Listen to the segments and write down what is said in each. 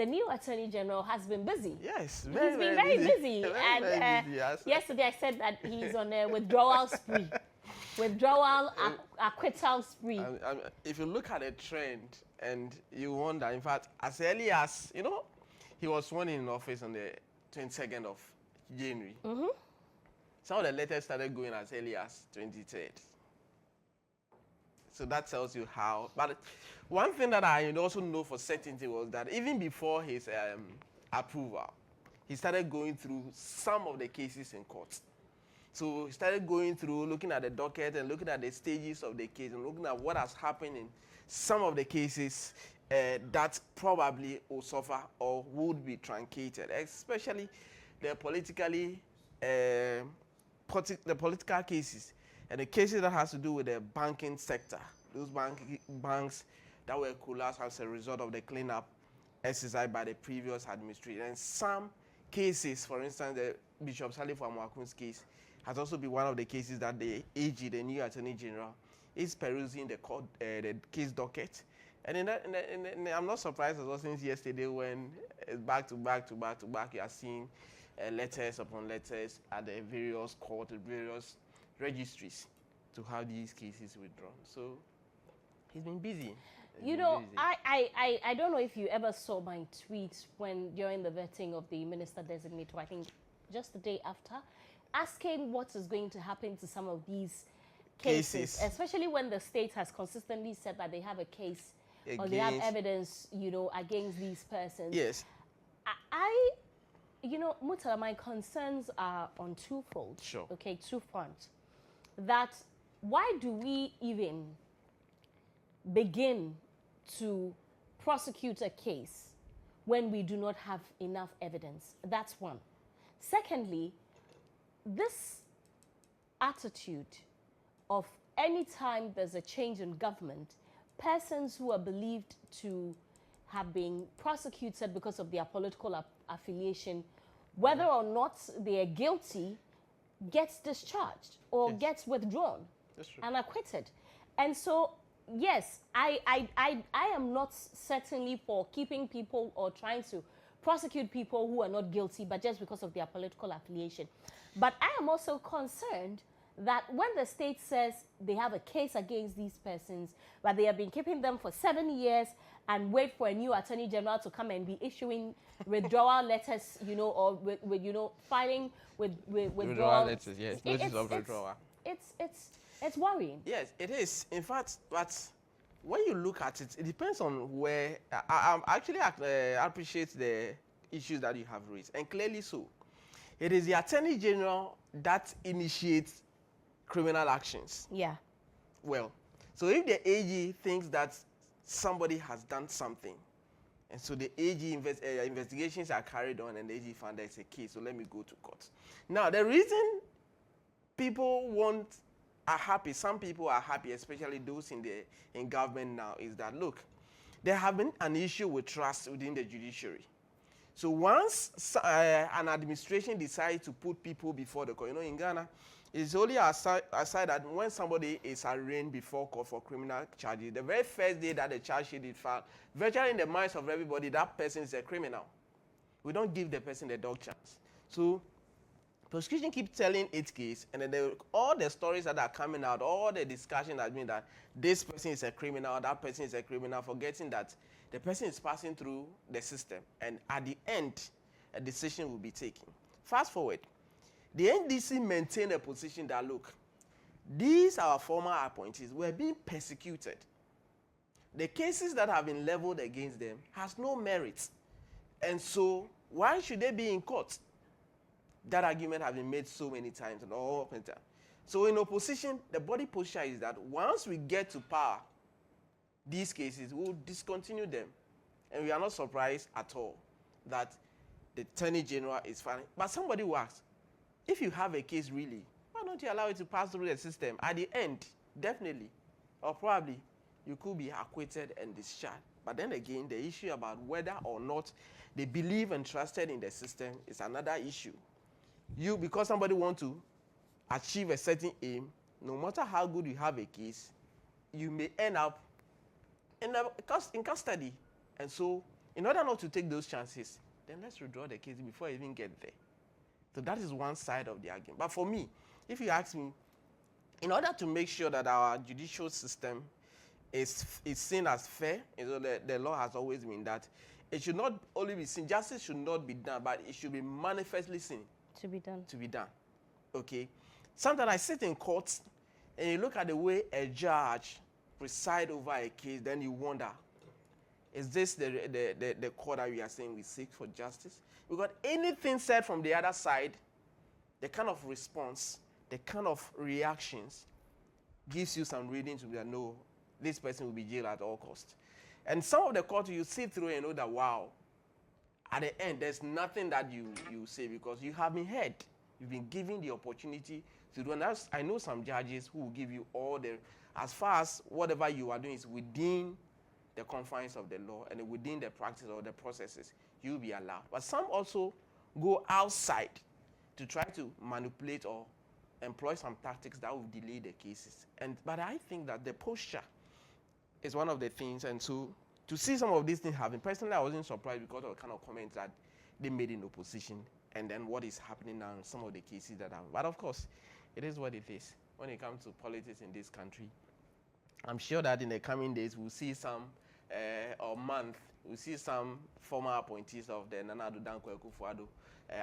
the new Attorney General has been busy. Yes, he's been very busy. Very busy, yes. Yesterday I said that he's on a withdrawal spree. Withdrawal, acquittal spree. If you look at the trend and you wonder, in fact, as early as, you know, he was sworn in office on the 22nd of January. Mm-hmm. Some of the letters started going as early as 23rd. So that tells you how. But one thing that I also know for certainty was that even before his approval, he started going through some of the cases in court. So he started going through, looking at the docket and looking at the stages of the case and looking at what has happened in some of the cases that probably will suffer or would be truncated, especially the political cases and the cases that has to do with the banking sector. Those banks that were collapsed as a result of the cleanup exercised by the previous administration. And some cases, for instance, the Bishop Salif Amwakun's case, has also been one of the cases that the AG, the new Attorney General, is perusing the case docket. And I'm not surprised as well since yesterday when back to back, you are seeing letters upon letters at the various courts, various registries to have these cases withdrawn. So he's been busy. You know, I don't know if you ever saw my tweet during the vetting of the minister designated, I think just the day after, asking what is going to happen to some of these cases, especially when the state has consistently said that they have a case or they have evidence, you know, against these persons. Yes. You know, Murtala, my concerns are on twofold. Sure. Okay, two fronts. That why do we even begin to prosecute a case when we do not have enough evidence? That's one. Secondly, this attitude of any time there's a change in government, persons who are believed to have been prosecuted because of their political affiliation, whether or not they are guilty, gets discharged or gets withdrawn and acquitted. And so, yes, I am not certainly for keeping people or trying to prosecute people who are not guilty, but just because of their political affiliation. But I am also concerned that when the state says they have a case against these persons, but they have been keeping them for 7 years and wait for a new Attorney General to come and be issuing withdrawal letters, you know, or with you know, filing with withdrawal letters, yes, notice of withdrawal. It's worrying. Yes, it is. In fact, but when you look at it, it depends on where. I actually appreciate the issues that you have raised, and clearly so. It is the Attorney General that initiates criminal actions. Yeah. Well, so if the AG thinks that somebody has done something, and so the AG investigations are carried on, and the AG found there's a case, so let me go to court. Now, the reason people are happy, some people are happy, especially those in government now, is that, look, there have been an issue with trust within the judiciary. So once an administration decides to put people before the court, you know, in Ghana, it's only aside that when somebody is arraigned before court for criminal charges, the very first day that the charge sheet is filed, virtually in the minds of everybody, that person is a criminal. We don't give the person the dog chance. So prosecution keeps telling its case, and then all the stories that are coming out, all the discussion has been that this person is a criminal, that person is a criminal, forgetting that the person is passing through the system, and at the end, a decision will be taken. Fast forward, the NDC maintained a position that, look, these our former appointees were being persecuted. The cases that have been leveled against them has no merit, and so why should they be in court? That argument has been made so many times and all of the time. So in opposition, the body posture is that once we get to power, these cases, we'll discontinue them. And we are not surprised at all that the Attorney General is filing. But somebody will ask, if you have a case really, why don't you allow it to pass through the system? At the end, definitely, or probably, you could be acquitted and discharged. But then again, the issue about whether or not they believe and trusted in the system is another issue. Because somebody wants to achieve a certain aim, no matter how good you have a case, you may end up in custody. And so In order not to take those chances, then let's withdraw the case before I even get there. So that is one side of the argument. But for me, if you ask me, in order to make sure that our judicial system is seen as fair, the law has always been that it should not only be seen, justice should not be done, but it should be manifestly seen. To be done. To be done. Okay? Sometimes I sit in courts and you look at the way a judge preside over a case, then you wonder, is this the court that we are saying we seek for justice? Because anything said from the other side, the kind of response, the kind of reactions gives you some reading to be that, no, this person will be jailed at all costs. And some of the court you see through and know that, wow, at the end, there's nothing that you say because you have been heard. You've been given the opportunity to do. And I know some judges who will give you all the, as far as whatever you are doing is within the confines of the law and within the practice or the processes, you'll be allowed. But some also go outside to try to manipulate or employ some tactics that will delay the cases. But I think that the posture is one of the things. And so to see some of these things happen, personally, I wasn't surprised because of the kind of comments that they made in opposition and then what is happening now in some of the cases that happen. But of course, it is what it is when it comes to politics in this country. I'm sure that in the coming days, we'll see some, or month, we'll see some former appointees of the Nana Addo Dankwa Akufo-Addo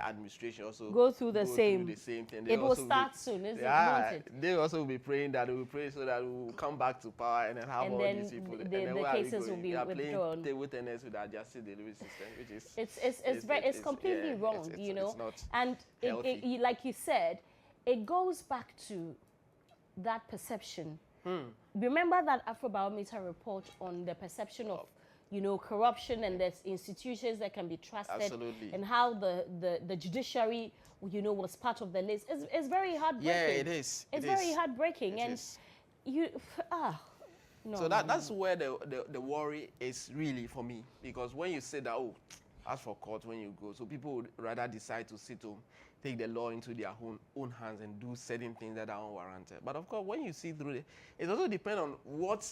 administration also go through the same thing. It will start soon, isn't it? They also will be praying that we will pray so that we will come back to power and then have and all then these people. The cases will be withdrawn. Table tennis with our justice delivery system, which is it's completely wrong, you know. And it, like you said, it goes back to that perception. Remember that Afrobarometer report on the perception of, you know, corruption and there's institutions that can be trusted. Absolutely. And how the judiciary, you know, was part of the list. It's very heartbreaking. Yeah, it is. It's very heartbreaking. And you, no. So that's where the worry is really for me. Because when you say that, oh, as for court, when you go, so people would rather decide to sit home, take the law into their own hands and do certain things that are unwarranted. But of course, when you see through it also depends on what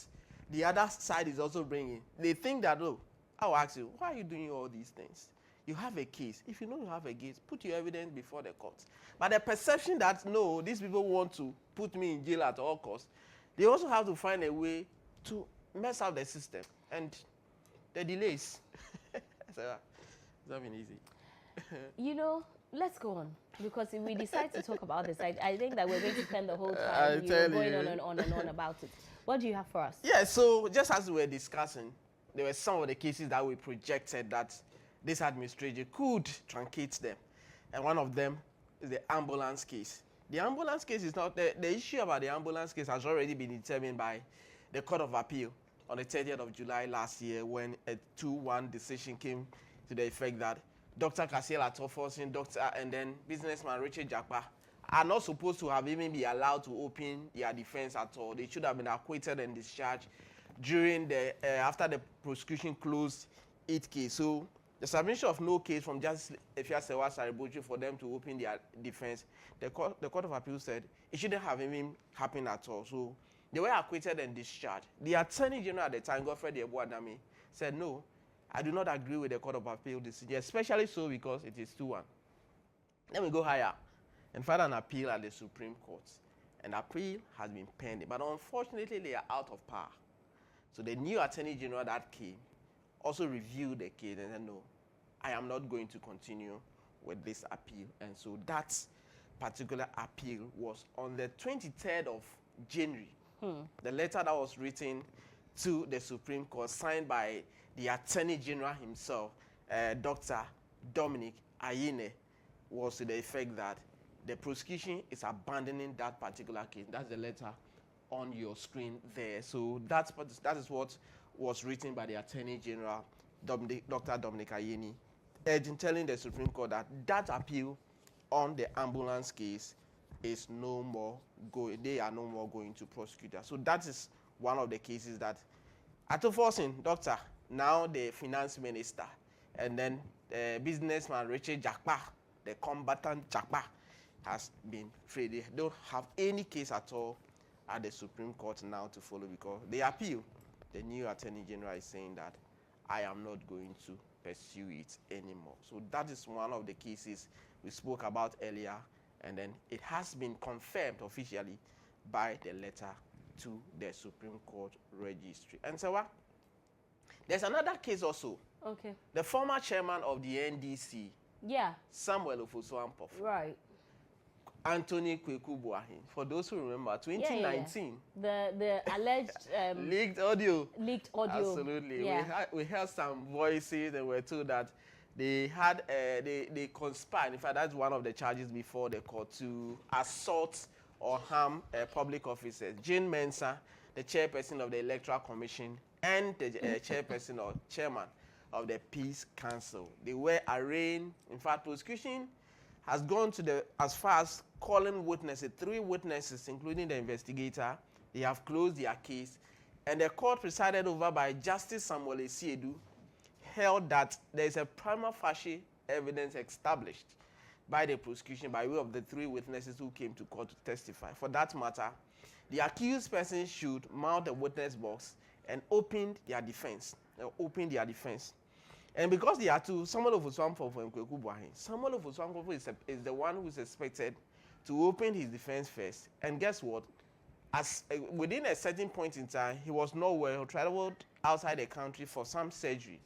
the other side is also bringing. They think that, oh, I'll ask you, why are you doing all these things? You have a case. If you know you have a case, put your evidence before the court. But the perception that, no, these people want to put me in jail at all costs, they also have to find a way to mess up the system. And the delays, it's not been easy. You know, let's go on. Because if we decide to talk about this, I think that we're going to spend the whole time going on and on and on about it. What do you have for us? Yeah, so just as we were discussing, there were some of the cases that we projected that this administration could truncate them. And one of them is the ambulance case. The ambulance case is not, the issue about the ambulance case has already been determined by the Court of Appeal on the 30th of July last year when a 2-1 decision came to the effect that Dr. Kasiel Atoforsin, and then businessman Richard Jakpa are not supposed to have even be allowed to open their defense at all. They should have been acquitted and discharged during after the prosecution closed its case. So the submission of no case from Justice Efia Saribochi for them to open their defense, the Court of Appeal said it shouldn't have even happened at all. So they were acquitted and discharged. The Attorney General at the time, Godfrey Adami, said, no, I do not agree with the Court of Appeal decision, especially so because it is 2-1. Let me go higher and file an appeal at the Supreme Court. And appeal has been pending, but unfortunately they are out of power. So the new Attorney General that came also reviewed the case and said, no, I am not going to continue with this appeal. And so that particular appeal was on the 23rd of January. The letter that was written to the Supreme Court, signed by the Attorney General himself, Dr. Dominic Ayine, was to the effect that the prosecution is abandoning that particular case. That's the letter on your screen there. So that is what was written by the Attorney General, Dr. Dominic Ayine, telling the Supreme Court that that appeal on the ambulance case is no more going. They are no more going to prosecute that. So that is one of the cases that Atoforsin, doctor, now the finance minister, and then businessman Richard Jakpa, the combatant Jakpa, has been free. They don't have any case at all at the Supreme Court now to follow because the appeal, the new Attorney General is saying that I am not going to pursue it anymore. So that is one of the cases we spoke about earlier, and then it has been confirmed officially by the letter to the Supreme Court registry. And so there's another case also. Okay. The former chairman of the NDC, yeah, Samuel Ofosu-Ampofo, right, Anthony Kweku Boahen. For those who remember, 2019, the alleged leaked audio. Absolutely. Yeah. We heard some voices and were told that they had they conspired. In fact, that's one of the charges before the court, to assault or harm public officers. Jane Mensah, the chairperson of the Electoral Commission, and the chairperson or chairman of the Peace Council. They were arraigned. In fact, prosecution has gone to as far as calling witnesses, 3 witnesses, including the investigator. They have closed their case, and the court presided over by Justice Samuel Esiedu held that there is a prima facie evidence established by the prosecution by way of the 3 witnesses who came to court to testify. For that matter, the accused person should mount a witness box and open their defense. And because there are 2, Samuel Ofosu-Ampofo and Kweku Boahen, Samuel Ofosu-Ampofo is the one who is expected to open his defense first. And guess what? Within a certain point in time, he was not well. He traveled outside the country for some surgery.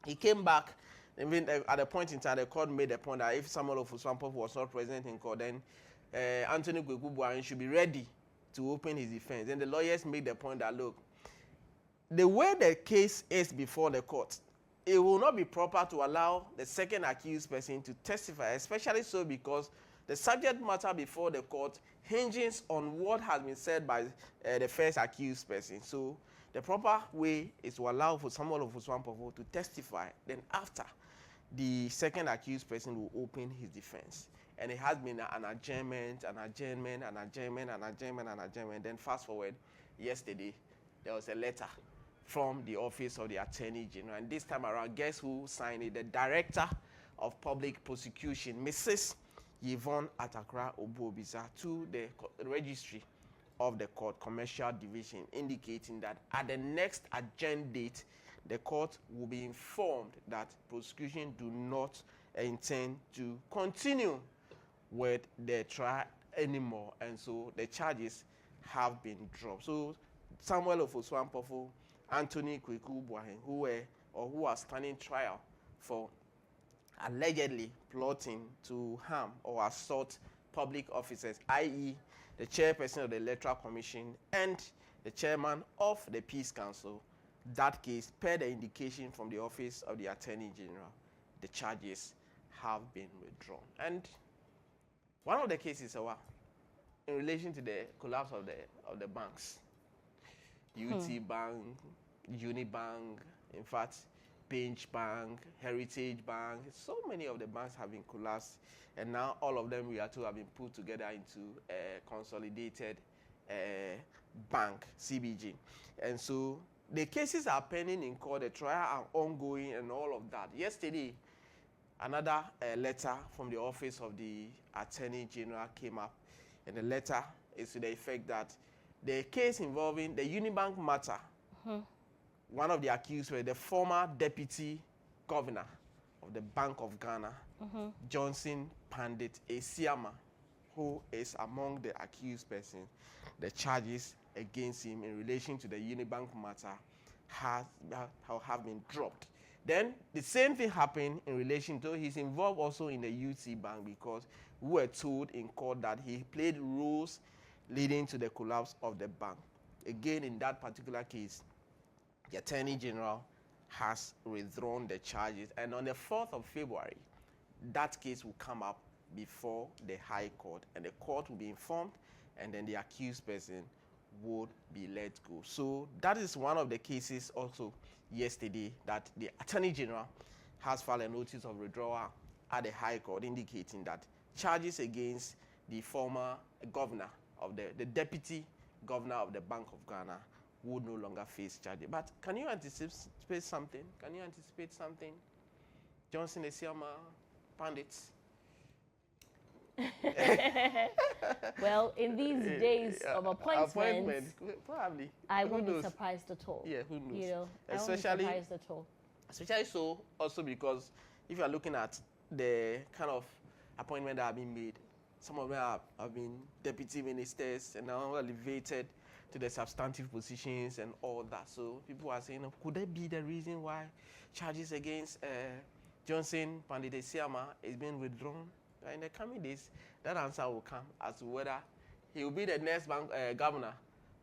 He came back. Even at a point in time, the court made the point that if Samuel Ofosu-Ampofo was not present in court, then Anthony Kweku Boahen should be ready to open his defense. And the lawyers made the point that, look, the way the case is before the court, it will not be proper to allow the second accused person to testify, especially so because the subject matter before the court hinges on what has been said by the first accused person. So the proper way is to allow for Samuel Ofosu-Ampofo to testify. Then after, the second accused person will open his defense. And it has been an adjournment. Then fast forward, yesterday, there was a letter from the Office of the Attorney General. And this time around, guess who signed it? The Director of Public Prosecution, Mrs. GHOne Atakra-Obuobisa, to the registry of the court commercial division, indicating that at the next adjourned date, the court will be informed that prosecution do not intend to continue with the trial anymore, and so the charges have been dropped. So Samuel Ofosu-Ampofo, Anthony Kweku Boahen, who are standing trial for allegedly plotting to harm or assault public officers, i.e. the chairperson of the Electoral Commission and the chairman of the Peace Council. That case, per the indication from the Office of the Attorney General, the charges have been withdrawn. And one of the cases in relation to the collapse of the banks, UT Bank, uniBank, in fact, Pinch Bank, Heritage Bank, so many of the banks have been collapsed, and now all of them we are told have been put together into a consolidated bank, CBG. And so the cases are pending in court, the trial are ongoing and all of that. Yesterday, another letter from the Office of the Attorney General came up, and the letter is to the effect that the case involving the uniBank matter, one of the accused were the former deputy governor of the Bank of Ghana, Johnson Pandit Esiama, who is among the accused persons. The charges against him in relation to the uniBank matter have been dropped. Then the same thing happened in relation to, he's involved also in the UT Bank, because we were told in court that he played roles leading to the collapse of the bank. Again, in that particular case, the Attorney General has withdrawn the charges, and on the 4th of February, that case will come up before the High Court, and the court will be informed, and then the accused person would be let go. So that is one of the cases also yesterday that the Attorney General has filed a notice of withdrawal at the High Court, indicating that charges against the former governor of the deputy governor of the Bank of Ghana would no longer face charges. But can you anticipate something? Johnson Esiama, Pandits? Well, in these days of appointments, probably. I won't be surprised at all. Yeah, who knows? You know, Especially, I won't be surprised at all. Especially so also because if you are looking at the kind of appointment that have been made, some of them have been deputy ministers and now elevated to the substantive positions and all that. So people are saying, could that be the reason why charges against Johnson Pandite Siama is being withdrawn? In the coming days, that answer will come as to whether he will be the next governor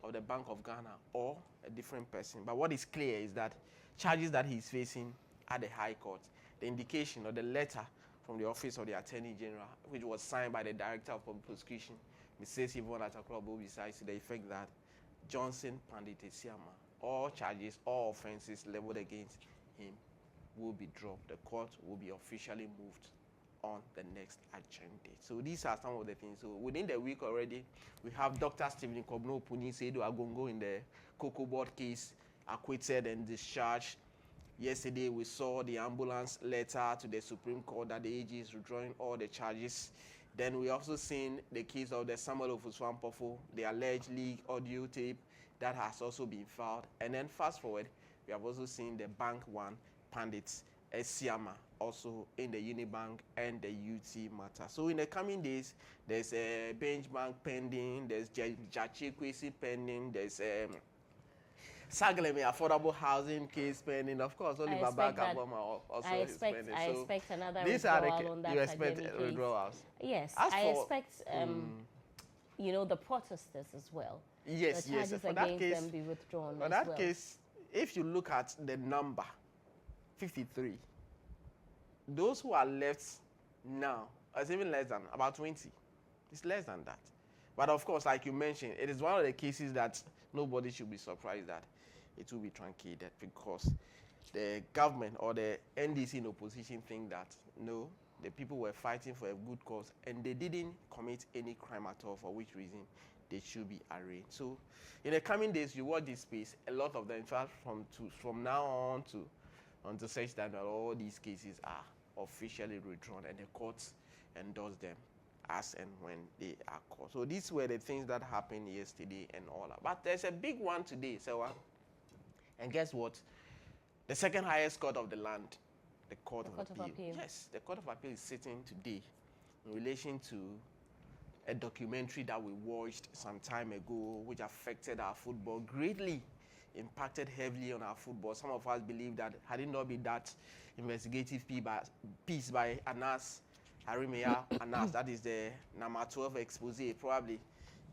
of the Bank of Ghana or a different person. But what is clear is that charges that he's facing at the High Court, the indication or the letter from the Office of the Attorney General, which was signed by the Director of Public Prosecution, Mrs. GHOne besides to the effect that Johnson Pandite Siama, all charges, all offenses leveled against him will be dropped. The court will be officially moved on the next adjourned date. So these are some of the things. So within the week already, we have Dr. Stephen Kobno Puni Seidu Agongo in the Cocoa Board case, acquitted and discharged. Yesterday, we saw the ambulance letter to the Supreme Court that the AG is withdrawing all the charges. Then we also seen the case of the Samuel Ofuswampofo, the alleged leak audio tape that has also been filed. And then fast forward, we have also seen the Bank One Pandits Siama also in the uniBank and the UT matter. So in the coming days, there's a benchmark pending, there's Jachi Kwesi pending, there's Sagleme affordable housing case pending. Of course, Oliver Bank also is pending. I expect another these are withdrawal on that. You expect withdrawals? Yes, I expect you know, the protesters as well. Yes, the yes. charges For that against case, them be withdrawn for as that well. case, if you look at the number, 53, those who are left now, it's even less than about 20. It's less than that. But of course, like you mentioned, it is one of the cases that nobody should be surprised that it will be truncated because the government or the NDC in opposition think that no, the people were fighting for a good cause and they didn't commit any crime at all, for which reason they should be arraigned. So in the coming days, you watch this space, a lot of them, in fact, from now on to such that all these cases are officially withdrawn and the courts endorse them as and when they are called. So these were the things that happened yesterday and all that. But there's a big one today, Sewa. And guess what? The second highest court of the land, the Court of Appeal. Yes, the Court of Appeal is sitting today in relation to a documentary that we watched some time ago, which affected our football greatly, impacted heavily on our football. Some of us believe that had it not been that investigative piece by Anas Aremeyaw Anas, that is the number 12 expose, probably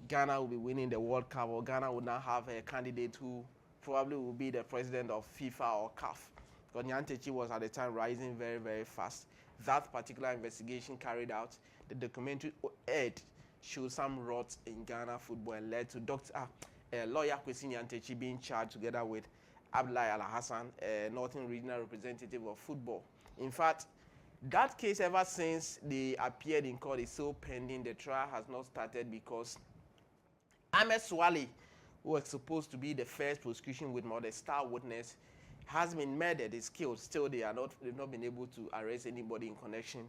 Ghana will be winning the World Cup, or Ghana will now have a candidate who probably will be the president of FIFA or CAF. Because Nyantakyi was at the time rising very, very fast. That particular investigation carried out, the documentary aired, showed some rot in Ghana football and led to lawyer Kwesi Nyantakyi being charged together with Abdullahi Al-Hassan, Northern Regional Representative of Football. In fact, that case, ever since they appeared in court, is still pending. The trial has not started because Ahmed Swale, who was supposed to be the first prosecution with the star witness, has been murdered, is killed. Still, they've not been able to arrest anybody in connection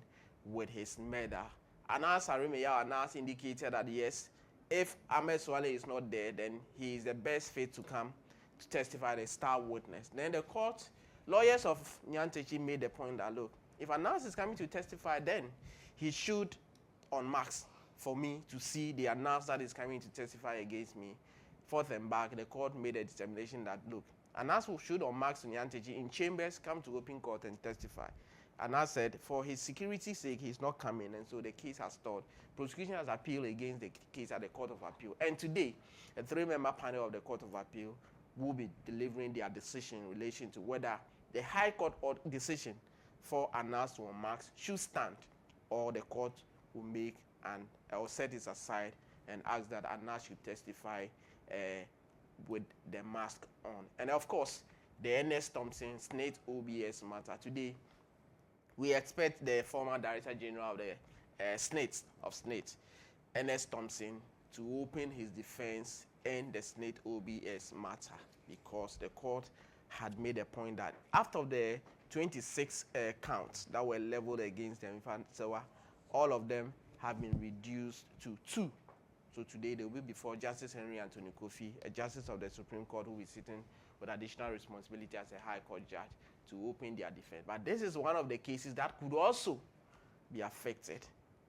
with his murder. Anas Aremeyaw Anas indicated that yes, if Ahmed Swale is not there, then he is the best fit to come to testify as a star witness. Then the court, lawyers of Nyantakyi made the point that, look, if Anas is coming to testify, then he should unmask for me to see the Anas that is coming to testify against me. Forth and back, the court made a determination that, look, Anas should unmask Nyantakyi in chambers, come to open court and testify. Anas said, for his security's sake, he's not coming, and so the case has stalled. Prosecution has appealed against the case at the Court of Appeal. And today, a 3-member panel of the Court of Appeal will be delivering their decision in relation to whether the High Court decision for Anas to unmask should stand, or the court will make or set it aside and ask that Anas should testify with the mask on. And of course, the NS Thompson Snate OBS matter. Today, we expect the former Director General of the Snate, NS Thompson, to open his defense in the Snate OBS matter, because the court had made a point that after the 26 counts that were leveled against them, in fact, so all of them have been reduced to 2. So today they will be before Justice Henry Anthony Kofi, a justice of the Supreme Court who is sitting with additional responsibility as a High Court judge, to open their defense. But this is one of the cases that could also be affected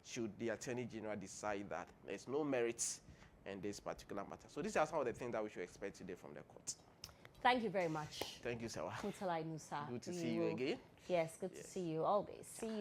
should the Attorney General decide that there's no merits in this particular matter. So these are some of the things that we should expect today from the court. Thank you very much. Thank you, Sawa. Murtala Inusah. Good to see you again. Yes, good to see you always. See you.